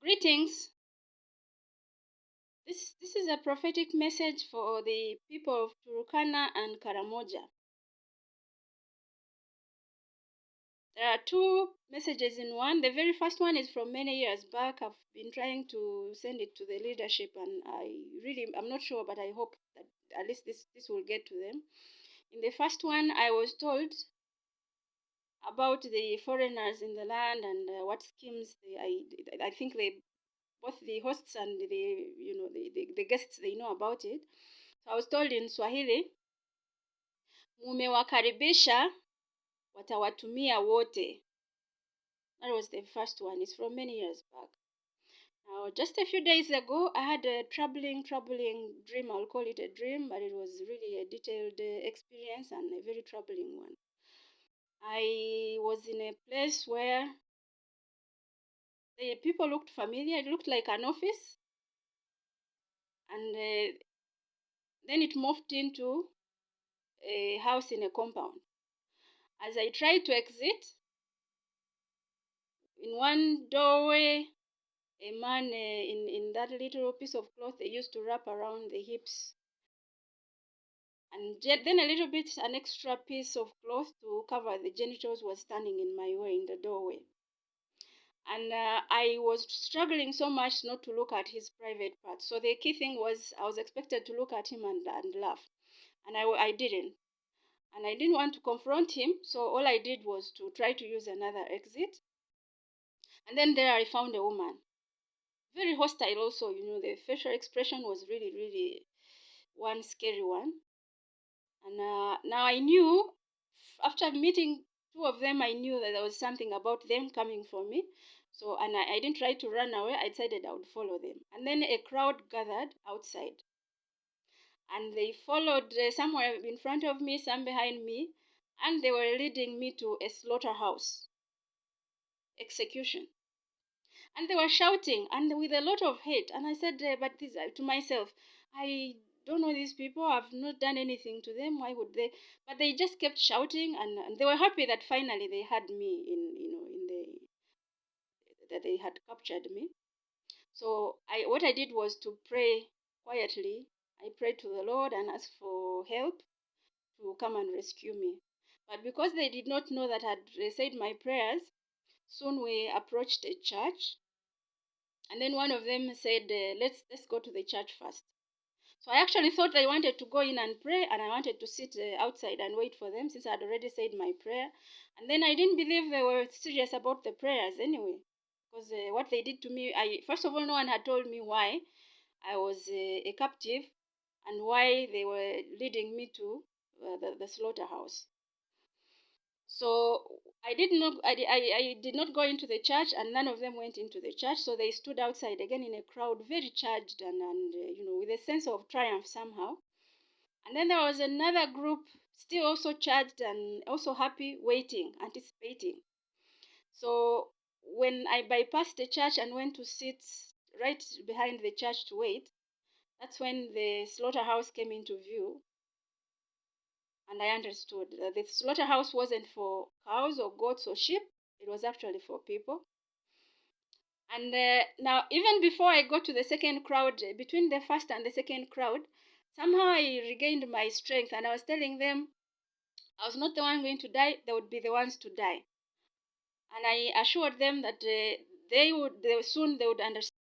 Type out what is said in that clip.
Greetings. This is a prophetic message for the people of Turkana and Karamoja. There are two messages in one. The very first one is from many years back. I've been trying to send it to the leadership, and I'm not sure, but I hope that at least this will get to them. In the first one, I was told about the foreigners in the land and what schemes I think they both the hosts and the guests, they know about it. So I was told in Swahili, mumewakaribisha watawatumia wote. That was the first one. It's from many years back. Now, just a few days ago, I had a troubling dream. I'll call it a dream, but it was really a detailed experience and a very troubling one. I was in a place where the people looked familiar. It looked like an office, and then it morphed into a house in a compound. As I tried to exit, in one doorway, a man in that little piece of cloth they used to wrap around the hips, and then a little bit, an extra piece of cloth to cover the genitals, was standing in my way in the doorway. And I was struggling so much not to look at his private parts. So the key thing was I was expected to look at him and laugh, and I didn't. And I didn't want to confront him, so all I did was to try to use another exit. And then there I found a woman, very hostile also. The facial expression was really one scary one. And now I knew, after meeting two of them, I knew that there was something about them coming for me. So, and I didn't try to run away. I decided I would follow them. And then a crowd gathered outside, and they followed somewhere in front of me, some behind me, and they were leading me to a slaughterhouse execution. And they were shouting and with a lot of hate. And I said, but this, to myself, I don't know these people. I've not done anything to them. Why would they? But they just kept shouting, and they were happy that finally they had me in the that they had captured me. So what I did was to pray quietly. I prayed to the Lord and asked for help to come and rescue me. But because they did not know that I'd said my prayers, soon we approached a church. And then one of them said, let's go to the church first. So I actually thought they wanted to go in and pray, and I wanted to sit outside and wait for them, since I had already said my prayer. And then I didn't believe they were serious about the prayers anyway, because what they did to me, first of all, no one had told me why I was a captive and why they were leading me to the slaughterhouse. So I did not go into the church, and none of them went into the church. So they stood outside again in a crowd, very charged and with a sense of triumph somehow. And then there was another group, still also charged and also happy, waiting, anticipating. So when I bypassed the church and went to sit right behind the church to wait, that's when the slaughterhouse came into view. And I understood that the slaughterhouse wasn't for cows or goats or sheep. It was actually for people. And now, even before I got to the second crowd, between the first and the second crowd, somehow I regained my strength, and I was telling them I was not the one going to die. They would be the ones to die. And I assured them that soon they would understand